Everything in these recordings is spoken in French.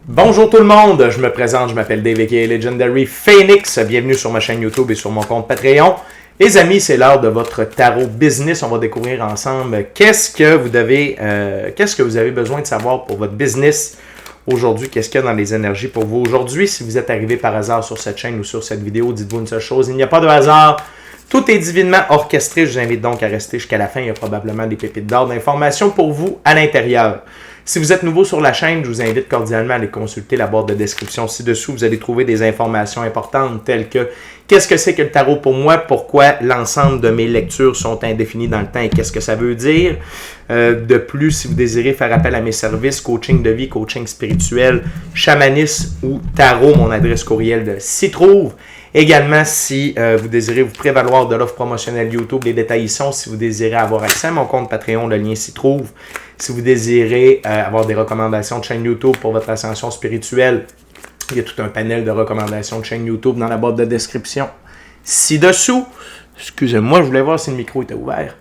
Bonjour tout le monde, je me présente, je m'appelle Dave aka Legendary Phoenix. Bienvenue sur ma chaîne YouTube et sur mon compte Patreon. Les amis, c'est l'heure de votre tarot business. On va découvrir ensemble qu'est-ce que vous avez besoin de savoir pour votre business aujourd'hui. Qu'est-ce qu'il y a dans les énergies pour vous aujourd'hui. Si vous êtes arrivé par hasard sur cette chaîne ou sur cette vidéo, dites-vous une seule chose, il n'y a pas de hasard. Tout est divinement orchestré. Je vous invite donc à rester jusqu'à la fin. Il y a probablement des pépites d'or d'informations pour vous à l'intérieur. Si vous êtes nouveau sur la chaîne, je vous invite cordialement à aller consulter la barre de description ci-dessous. Vous allez trouver des informations importantes telles que qu'est-ce que c'est que le tarot pour moi, pourquoi l'ensemble de mes lectures sont indéfinies dans le temps et qu'est-ce que ça veut dire. De plus, si vous désirez faire appel à mes services, coaching de vie, coaching spirituel, chamanisme ou tarot, mon adresse courriel s'y trouve. Également, si vous désirez vous prévaloir de l'offre promotionnelle YouTube, les détails y sont. Si vous désirez avoir accès à mon compte Patreon, le lien s'y trouve. Si vous désirez avoir des recommandations de chaîne YouTube pour votre ascension spirituelle, il y a tout un panel de recommandations de chaîne YouTube dans la barre de description ci-dessous. Excusez-moi, je voulais voir si le micro était ouvert.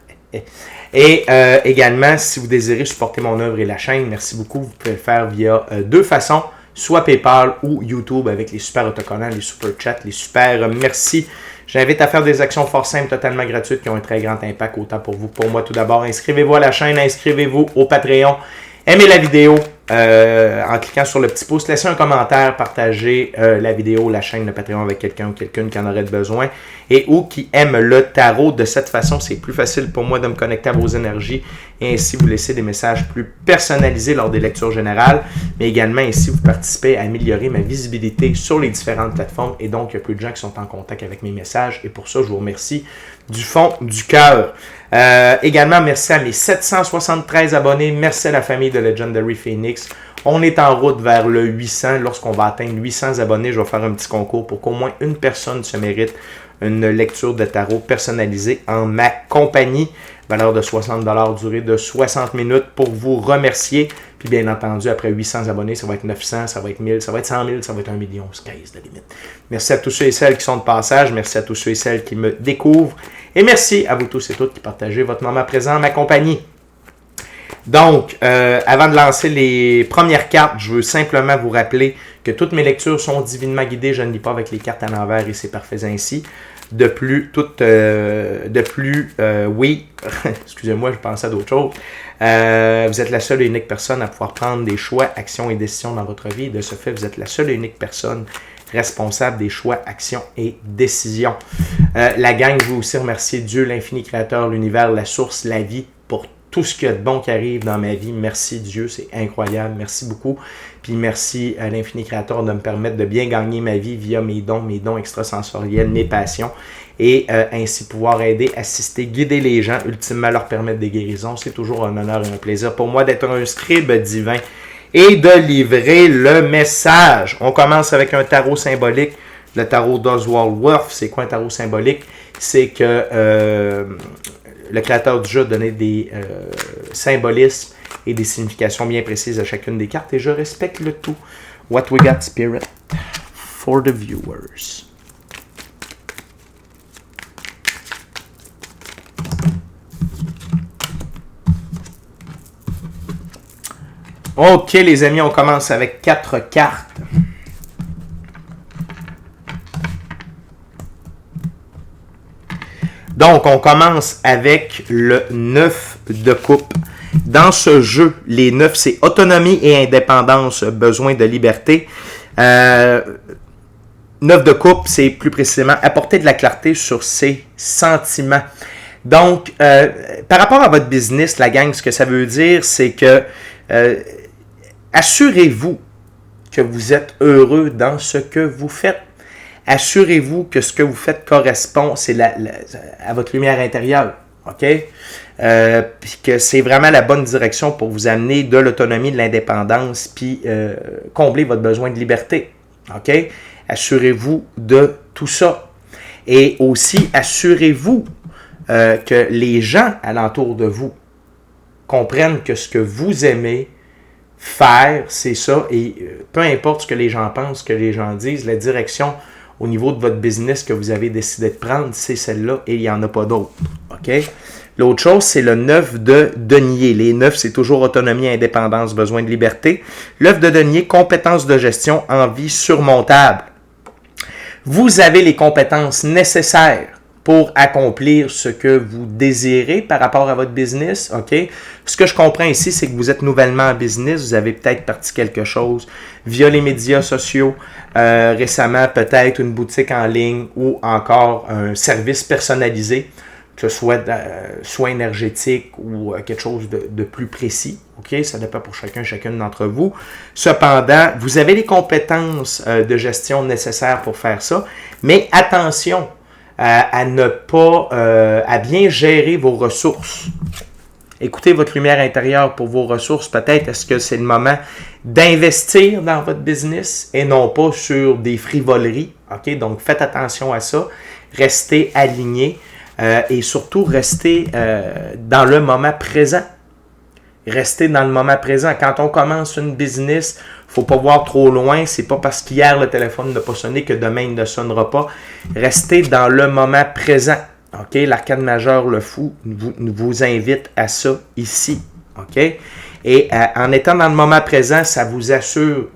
Et également, si vous désirez supporter mon œuvre et la chaîne, merci beaucoup. Vous pouvez le faire via deux façons, soit PayPal ou YouTube avec les super autocollants, les super chats, les super merci. J'invite à faire des actions fort simples, totalement gratuites, qui ont un très grand impact autant pour vous que pour moi. Tout d'abord, inscrivez-vous à la chaîne, inscrivez-vous au Patreon, aimez la vidéo en cliquant sur le petit pouce, laissez un commentaire, partagez la vidéo, la chaîne, le Patreon avec quelqu'un ou quelqu'une qui en aurait besoin et ou qui aime le tarot. De cette façon, c'est plus facile pour moi de me connecter à vos énergies et ainsi vous laisser des messages plus personnalisés lors des lectures générales, mais également ainsi vous participez à améliorer ma visibilité sur les différentes plateformes et donc il y a plus de gens qui sont en contact avec mes messages et pour ça, je vous remercie du fond du cœur. Également, merci à mes 773 abonnés, merci à la famille de Legendary Phoenix. On est en route vers le 800. Lorsqu'on va atteindre 800 abonnés, je vais faire un petit concours pour qu'au moins une personne se mérite une lecture de tarot personnalisée en ma compagnie. Valeur de 60$, durée de 60 minutes pour vous remercier. Puis bien entendu, après 800 abonnés, ça va être 900, ça va être 1000, ça va être 100 000, ça va être 1 million, sky's the limit. Merci à tous ceux et celles qui sont de passage, merci à tous ceux et celles qui me découvrent. Et merci à vous tous et toutes qui partagez votre moment présent en ma compagnie. Donc, avant de lancer les premières cartes, je veux simplement vous rappeler que toutes mes lectures sont divinement guidées. Je ne lis pas avec les cartes à l'envers et c'est parfait ainsi. De plus, oui, excusez-moi, je pensais à d'autres choses. Vous êtes la seule et unique personne à pouvoir prendre des choix, actions et décisions dans votre vie. Et de ce fait, vous êtes la seule et unique personne responsable des choix, actions et décisions. La gang, je veux aussi remercier Dieu, l'infini créateur, l'univers, la source, la vie, pour tout ce qu'il y a de bon qui arrive dans ma vie. Merci Dieu, c'est incroyable. Merci beaucoup. Puis merci à l'infini créateur de me permettre de bien gagner ma vie via mes dons extrasensoriels, mes passions. Et ainsi pouvoir aider, assister, guider les gens, ultimement leur permettre des guérisons. C'est toujours un honneur et un plaisir pour moi d'être un scribe divin et de livrer le message. On commence avec un tarot symbolique. Le tarot d'Oswald Worth. C'est quoi un tarot symbolique? C'est que le créateur du jeu a donné des symbolismes et des significations bien précises à chacune des cartes et je respecte le tout. What we got, Spirit, for the viewers. Ok les amis, on commence avec 4 cartes. Donc, on commence avec le 9 de coupe. Dans ce jeu, les 9, c'est autonomie et indépendance, besoin de liberté. 9 de coupe, c'est plus précisément apporter de la clarté sur ses sentiments. Donc, par rapport à votre business, la gang, ce que ça veut dire, c'est que assurez-vous que vous êtes heureux dans ce que vous faites. Assurez-vous que ce que vous faites correspond à votre lumière intérieure. OK? Puis que c'est vraiment la bonne direction pour vous amener de l'autonomie, de l'indépendance, puis combler votre besoin de liberté. OK? Assurez-vous de tout ça. Et aussi, assurez-vous que les gens alentour de vous comprennent que ce que vous aimez faire, c'est ça. Et peu importe ce que les gens pensent, ce que les gens disent, la direction au niveau de votre business que vous avez décidé de prendre, c'est celle-là et il n'y en a pas d'autre. OK? L'autre chose, c'est le 9 de denier. Les 9, c'est toujours autonomie, indépendance, besoin de liberté. L'œuf de denier, compétences de gestion, envie surmontable. Vous avez les compétences nécessaires pour accomplir ce que vous désirez par rapport à votre business, OK? Ce que je comprends ici, c'est que vous êtes nouvellement en business, vous avez peut-être parti quelque chose via les médias sociaux, récemment peut-être une boutique en ligne ou encore un service personnalisé, que ce soit énergétique ou quelque chose de plus précis, OK? Ça dépend pour chacune d'entre vous. Cependant, vous avez les compétences de gestion nécessaires pour faire ça, mais attention, à ne pas, à bien gérer vos ressources. Écoutez votre lumière intérieure pour vos ressources. Peut-être est-ce que c'est le moment d'investir dans votre business et non pas sur des frivoleries. OK? Donc, faites attention à ça. Restez aligné et surtout restez dans le moment présent. Restez dans le moment présent. Quand on commence une business, il ne faut pas voir trop loin. C'est pas parce qu'hier le téléphone n'a pas sonné que demain il ne sonnera pas. Restez dans le moment présent. OK? L'arcane majeure, le fou, vous invite à ça ici. OK? Et en étant dans le moment présent, ça vous assure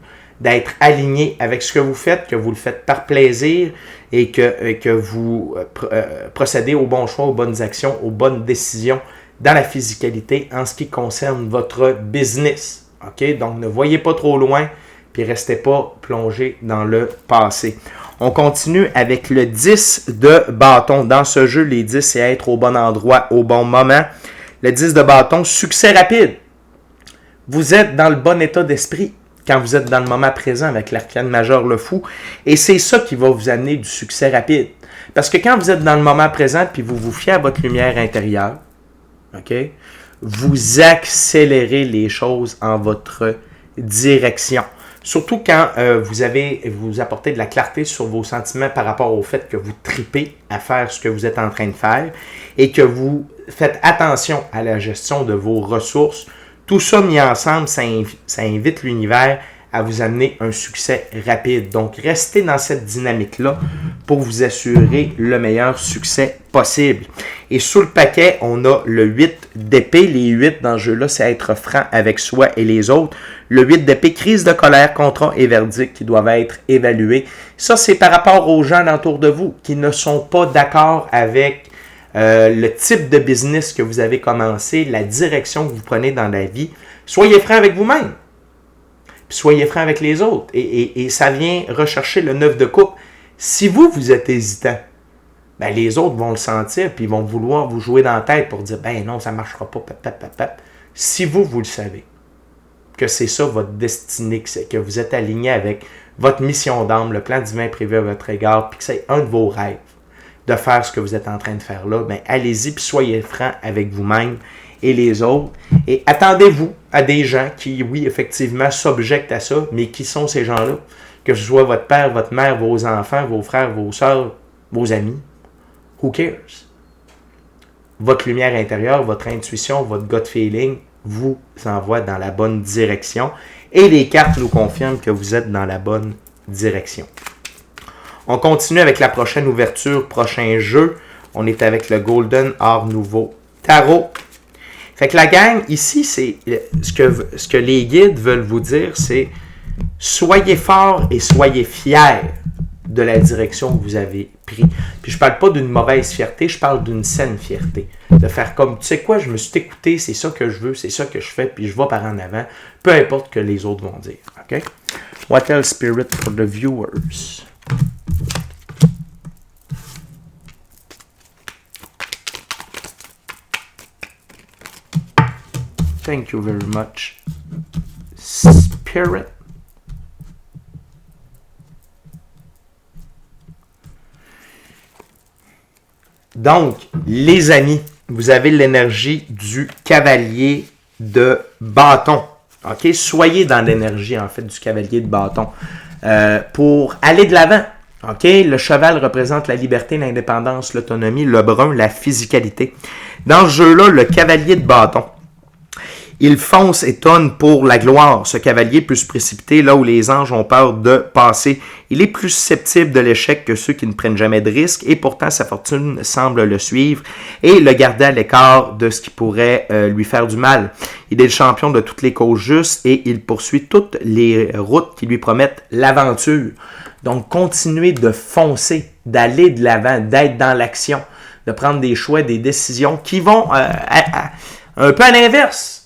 d'être aligné avec ce que vous faites, que vous le faites par plaisir et que vous procédez aux bons choix, aux bonnes actions, aux bonnes décisions dans la physicalité en ce qui concerne votre business. OK? Donc, ne voyez pas trop loin puis restez pas plongé dans le passé. On continue avec le 10 de bâton. Dans ce jeu, les 10, c'est être au bon endroit, au bon moment. Le 10 de bâton, succès rapide. Vous êtes dans le bon état d'esprit quand vous êtes dans le moment présent avec l'arcane majeur, le fou. Et c'est ça qui va vous amener du succès rapide. Parce que quand vous êtes dans le moment présent puis vous vous fiez à votre lumière intérieure, OK, vous accélérez les choses en votre direction. Surtout quand vous apportez de la clarté sur vos sentiments par rapport au fait que vous tripez à faire ce que vous êtes en train de faire et que vous faites attention à la gestion de vos ressources. Tout ça mis ensemble, ça invite l'univers à vous amener un succès rapide. Donc, restez dans cette dynamique-là pour vous assurer le meilleur succès possible. Et sous le paquet, on a le 8 d'épée. Les 8 dans ce jeu-là, c'est être franc avec soi et les autres. Le 8 d'épée, crise de colère, contrat et verdict qui doivent être évalués. Ça, c'est par rapport aux gens autour de vous qui ne sont pas d'accord avec le type de business que vous avez commencé, la direction que vous prenez dans la vie. Soyez franc avec vous-même. Puis soyez franc avec les autres. Et ça vient rechercher le 9 de coupe. Si vous êtes hésitant, ben les autres vont le sentir puis ils vont vouloir vous jouer dans la tête pour dire ben non, ça ne marchera pas. Si vous le savez, que c'est ça votre destinée, que vous êtes aligné avec votre mission d'âme, le plan divin prévu à votre égard, puis que c'est un de vos rêves de faire ce que vous êtes en train de faire là, ben allez-y puis soyez franc avec vous-même et les autres. Et attendez-vous à des gens qui, oui, effectivement, s'objectent à ça, mais qui sont ces gens-là? Que ce soit votre père, votre mère, vos enfants, vos frères, vos sœurs, vos amis. Who cares? Votre lumière intérieure, votre intuition, votre gut feeling vous envoie dans la bonne direction. Et les cartes nous confirment que vous êtes dans la bonne direction. On continue avec la prochaine ouverture, prochain jeu. On est avec le Golden Art Nouveau Tarot. Fait que la gang, ici, c'est ce que les guides veulent vous dire, c'est soyez forts et soyez fiers de la direction que vous avez pris. Puis je parle pas d'une mauvaise fierté, je parle d'une saine fierté. De faire comme, tu sais quoi, je me suis écouté, c'est ça que je veux, c'est ça que je fais, puis je vais par en avant, peu importe ce que les autres vont dire. OK? What else, Spirit, for the viewers? Thank you very much, Spirit. Donc, les amis, vous avez l'énergie du cavalier de bâton. OK? Soyez dans l'énergie, en fait, du cavalier de bâton pour aller de l'avant. OK? Le cheval représente la liberté, l'indépendance, l'autonomie, le brun, la physicalité. Dans ce jeu-là, le cavalier de bâton, Il fonce et tonne pour la gloire. Ce cavalier peut se précipiter là où les anges ont peur de passer. Il est plus susceptible de l'échec que ceux qui ne prennent jamais de risques et pourtant sa fortune semble le suivre et le garder à l'écart de ce qui pourrait lui faire du mal. Il est le champion de toutes les causes justes et il poursuit toutes les routes qui lui promettent l'aventure. Donc, continuez de foncer, d'aller de l'avant, d'être dans l'action, de prendre des choix, des décisions qui vont un peu à l'inverse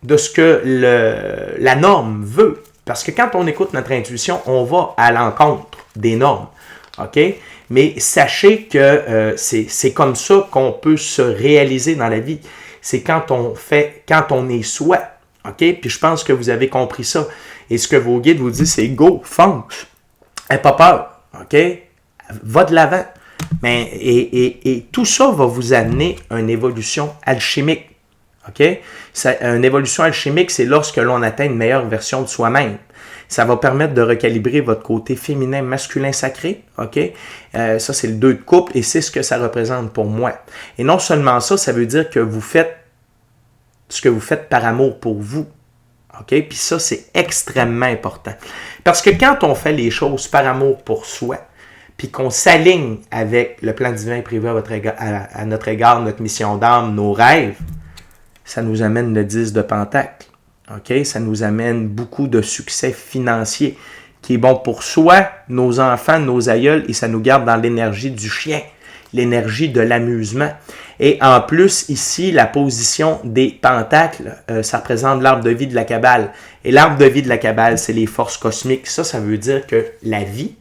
de ce que la norme veut. Parce que quand on écoute notre intuition, on va à l'encontre des normes. OK? Mais sachez que c'est comme ça qu'on peut se réaliser dans la vie. C'est quand on est soi. OK? Puis je pense que vous avez compris ça. Et ce que vos guides vous disent, c'est go, fonce. N'aie pas peur. OK? Va de l'avant. Et tout ça va vous amener à une évolution alchimique. OK? Une évolution alchimique, c'est lorsque l'on atteint une meilleure version de soi-même. Ça va permettre de recalibrer votre côté féminin, masculin sacré. OK? Ça, c'est le 2 de couple et c'est ce que ça représente pour moi. Et non seulement ça, ça veut dire que vous faites ce que vous faites par amour pour vous. OK? Puis ça, c'est extrêmement important. Parce que quand on fait les choses par amour pour soi, puis qu'on s'aligne avec le plan divin privé à notre égard, notre mission d'âme, nos rêves, ça nous amène le 10 de Pentacle. OK? Ça nous amène beaucoup de succès financier qui est bon pour soi, nos enfants, nos aïeuls, et ça nous garde dans l'énergie du chien, l'énergie de l'amusement. Et en plus, ici, la position des pentacles, ça représente l'arbre de vie de la Kabbale. Et l'arbre de vie de la Kabbale, c'est les forces cosmiques. Ça veut dire que la vie,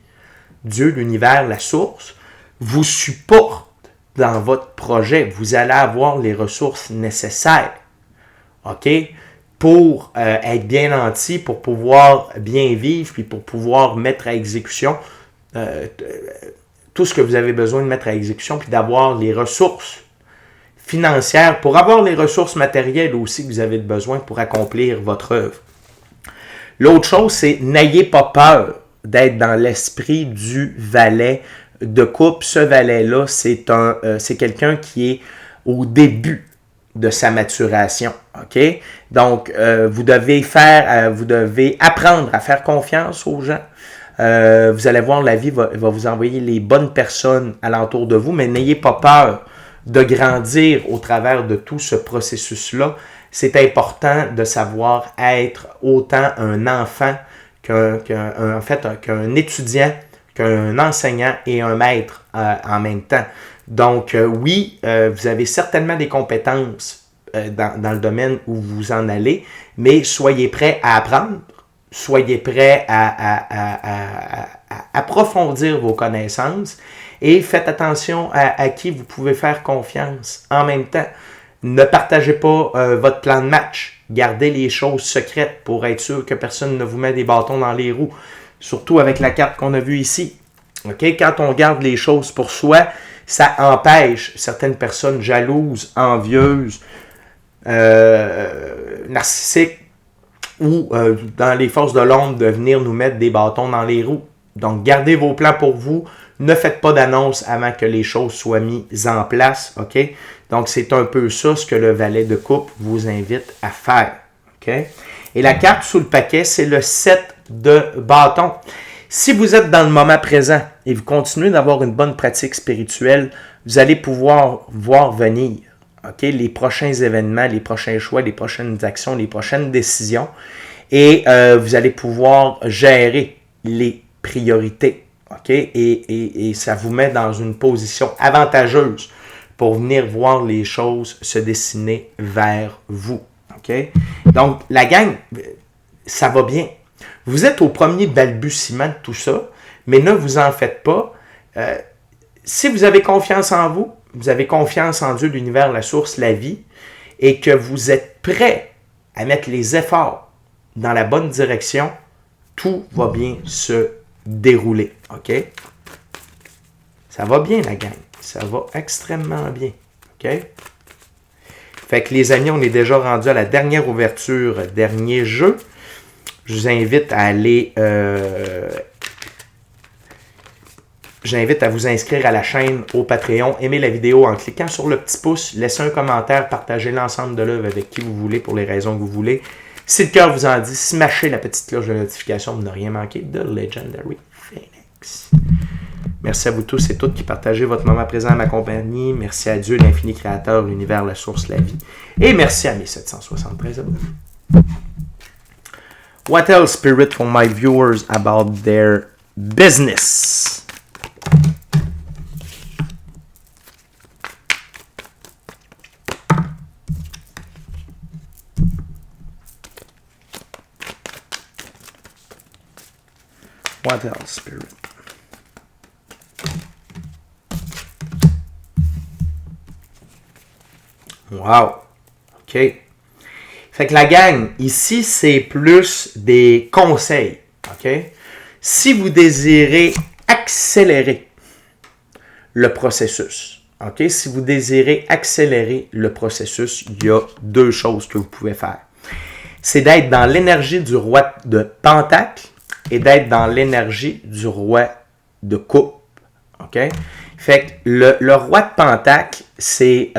Dieu, l'univers, la source, vous supporte dans votre projet. Vous allez avoir les ressources nécessaires. OK? Pour être bien nanti, pour pouvoir bien vivre, puis pour pouvoir mettre à exécution tout ce que vous avez besoin de mettre à exécution, puis d'avoir les ressources financières, pour avoir les ressources matérielles aussi que vous avez besoin pour accomplir votre œuvre. L'autre chose, c'est n'ayez pas peur d'être dans l'esprit du valet de coupe. Ce valet-là, c'est quelqu'un qui est au début de sa maturation. OK? Donc, vous devez apprendre à faire confiance aux gens. Vous allez voir, la vie va vous envoyer les bonnes personnes alentour de vous, mais n'ayez pas peur de grandir au travers de tout ce processus-là. C'est important de savoir être autant un enfant qu'un étudiant, qu'un enseignant et un maître en même temps. Donc, oui, vous avez certainement des compétences dans le domaine où vous en allez, mais soyez prêts à apprendre, soyez prêts à approfondir vos connaissances et faites attention à qui vous pouvez faire confiance en même temps. Ne partagez pas votre plan de match. Gardez les choses secrètes pour être sûr que personne ne vous met des bâtons dans les roues. Surtout avec la carte qu'on a vue ici. Okay? Quand on garde les choses pour soi, ça empêche certaines personnes jalouses, envieuses, narcissiques ou dans les forces de l'ombre de venir nous mettre des bâtons dans les roues. Donc, gardez vos plans pour vous. Ne faites pas d'annonce avant que les choses soient mises en place. OK? Donc, c'est un peu ça ce que le valet de coupe vous invite à faire. OK? Et la carte sous le paquet, c'est le 7 de bâton. Si vous êtes dans le moment présent et vous continuez d'avoir une bonne pratique spirituelle, vous allez pouvoir voir venir les prochains événements, les prochains choix, les prochaines actions, les prochaines décisions. Et vous allez pouvoir gérer les priorités. Et ça vous met dans une position avantageuse pour venir voir les choses se dessiner vers vous. Donc, la gang, ça va bien. Vous êtes au premier balbutiement de tout ça, mais ne vous en faites pas. Si vous avez confiance en vous, vous avez confiance en Dieu, l'univers, la source, la vie, et que vous êtes prêt à mettre les efforts dans la bonne direction, tout va bien se dérouler. OK? Ça va bien, la gang. Ça va extrêmement bien. OK? Fait que les amis, on est déjà rendu à la dernière ouverture, dernier jeu. Je vous invite à aller j'invite à vous inscrire à la chaîne au Patreon. Aimez la vidéo en cliquant sur le petit pouce. Laissez un commentaire. Partagez l'ensemble de l'œuvre avec qui vous voulez pour les raisons que vous voulez. Si le cœur vous en dit, smachez la petite cloche de notification pour ne rien manquer de Legendary Phoenix. Merci à vous tous et toutes qui partagez votre moment présent à ma compagnie. Merci à Dieu, l'infini créateur, l'univers, la source, la vie. Et merci à mes 773 abonnés. What else, Spirit, for my viewers about their business? What else, Spirit? Wow. OK. Fait que la gang, ici, c'est plus des conseils. OK? Si vous désirez accélérer le processus, OK? Si vous désirez accélérer le processus, il y a deux choses que vous pouvez faire. C'est d'être dans l'énergie du roi de Pentacle et d'être dans l'énergie du roi de Coupe. OK? Fait que le roi de Pentacle, c'est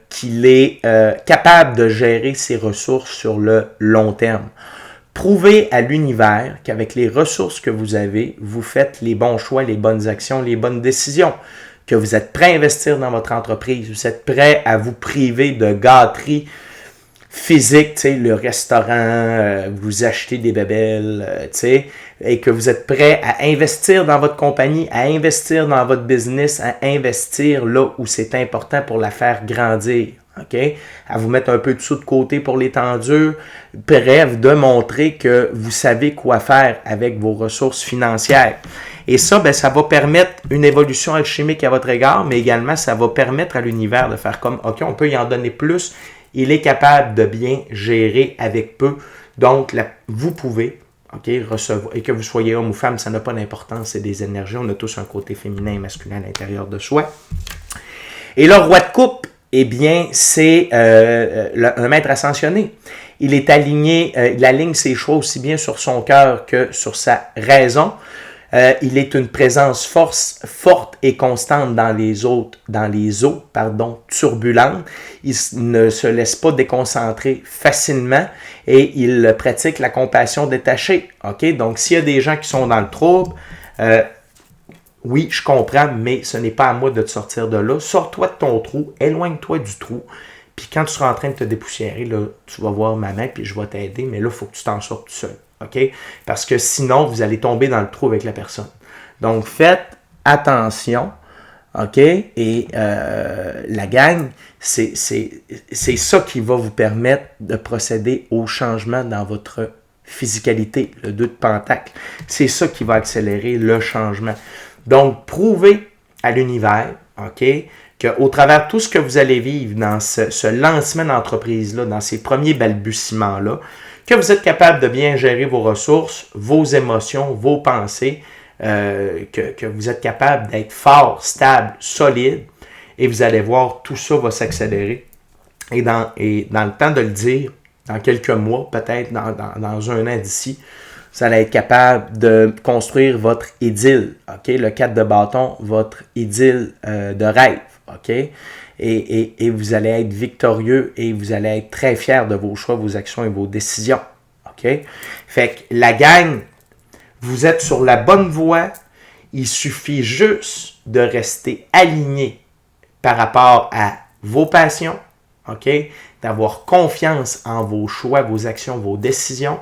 qu'il est capable de gérer ses ressources sur le long terme. Prouvez à l'univers qu'avec les ressources que vous avez, vous faites les bons choix, les bonnes actions, les bonnes décisions. Que vous êtes prêt à investir dans votre entreprise, vous êtes prêt à vous priver de gâteries physiques, tu sais, le restaurant, vous achetez des bébelles, tu sais, et que vous êtes prêt à investir dans votre compagnie, à investir dans votre business, à investir là où c'est important pour la faire grandir, OK? À vous mettre un peu de sous de côté pour les temps durs, bref, de montrer que vous savez quoi faire avec vos ressources financières. Et ça, ben, ça va permettre une évolution alchimique à votre égard, mais également, ça va permettre à l'univers de faire comme, OK, on peut y en donner plus. Il est capable de bien gérer avec peu. Donc, vous pouvez, OK, recevoir, et que vous soyez homme ou femme, ça n'a pas d'importance, c'est des énergies. On a tous un côté féminin et masculin à l'intérieur de soi. Et le roi de coupe, eh bien, c'est un maître ascensionné. Il est aligné, il aligne ses choix aussi bien sur son cœur que sur sa raison. Il est une présence forte et constante dans les eaux turbulentes. Il ne se laisse pas déconcentrer facilement et il pratique la compassion détachée. OK? Donc, s'il y a des gens qui sont dans le trouble, oui, je comprends, mais ce n'est pas à moi de te sortir de là. Sors-toi de ton trou, éloigne-toi du trou. Puis quand tu seras en train de te dépoussiérer, là, tu vas voir ma main puis je vais t'aider, mais là, il faut que tu t'en sortes tout seul. OK? Parce que sinon, vous allez tomber dans le trou avec la personne. Donc, faites attention. OK? Et la gang, c'est ça qui va vous permettre de procéder au changement dans votre physicalité, le 2 de Pentacle. C'est ça qui va accélérer le changement. Donc, prouvez à l'univers, OK, qu'au travers de tout ce que vous allez vivre dans ce lancement d'entreprise-là, dans ces premiers balbutiements-là, que vous êtes capable de bien gérer vos ressources, vos émotions, vos pensées, que vous êtes capable d'être fort, stable, solide, et vous allez voir, tout ça va s'accélérer. Et dans le temps de le dire, dans quelques mois, peut-être dans un an d'ici, vous allez être capable de construire votre idylle, OK? Le 4 de bâton, votre idylle de rêve, OK? Et vous allez être victorieux et vous allez être très fiers de vos choix, vos actions et vos décisions. OK? Fait que la gang, vous êtes sur la bonne voie. Il suffit juste de rester aligné par rapport à vos passions. OK? D'avoir confiance en vos choix, vos actions, vos décisions.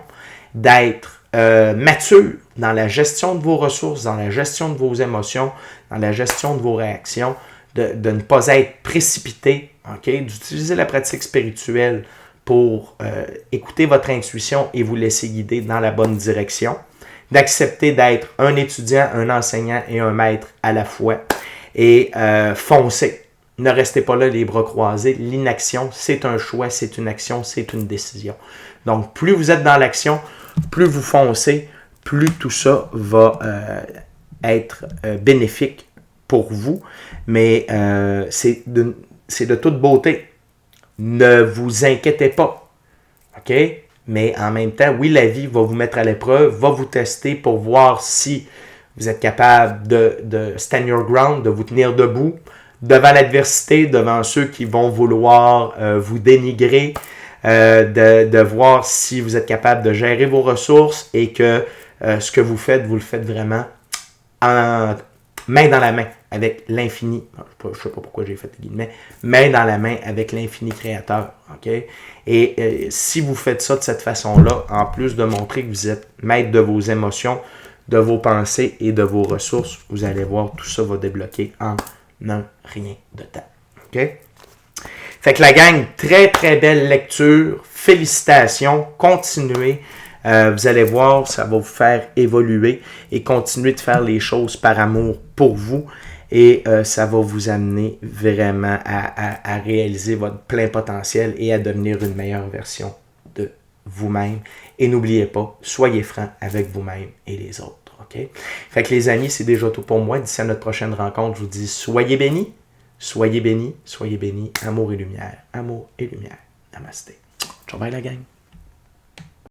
D'être mature dans la gestion de vos ressources, dans la gestion de vos émotions, dans la gestion de vos réactions. De ne pas être précipité, okay? D'utiliser la pratique spirituelle pour écouter votre intuition et vous laisser guider dans la bonne direction, d'accepter d'être un étudiant, un enseignant et un maître à la fois et foncez. Ne restez pas là les bras croisés. L'inaction, c'est un choix, c'est une action, c'est une décision. Donc, plus vous êtes dans l'action, plus vous foncez, plus tout ça va être bénéfique pour vous, mais c'est de toute beauté. Ne vous inquiétez pas, OK? Mais en même temps, oui, la vie va vous mettre à l'épreuve, va vous tester pour voir si Vous êtes capable de stand your ground, de vous tenir debout devant l'adversité, devant ceux qui vont vouloir vous dénigrer, de voir si vous êtes capable de gérer vos ressources et que ce que vous le faites vraiment en main dans la main avec l'infini. Je ne sais pas pourquoi j'ai fait les guillemets. Main dans la main avec l'infini créateur. Okay? Et si vous faites ça de cette façon-là, en plus de montrer que vous êtes maître de vos émotions, de vos pensées et de vos ressources, vous allez voir, tout ça va débloquer en un rien de temps. OK? Fait que la gang, très très belle lecture. Félicitations. Continuez. Vous allez voir, ça va vous faire évoluer et continuer de faire les choses par amour pour vous. Et ça va vous amener vraiment à réaliser votre plein potentiel et à devenir une meilleure version de vous-même. Et n'oubliez pas, soyez francs avec vous-même et les autres. Okay? Fait que les amis, c'est déjà tout pour moi. D'ici à notre prochaine rencontre, je vous dis soyez bénis, soyez bénis, soyez bénis. Amour et lumière. Amour et lumière. Namasté. Ciao, bye la gang.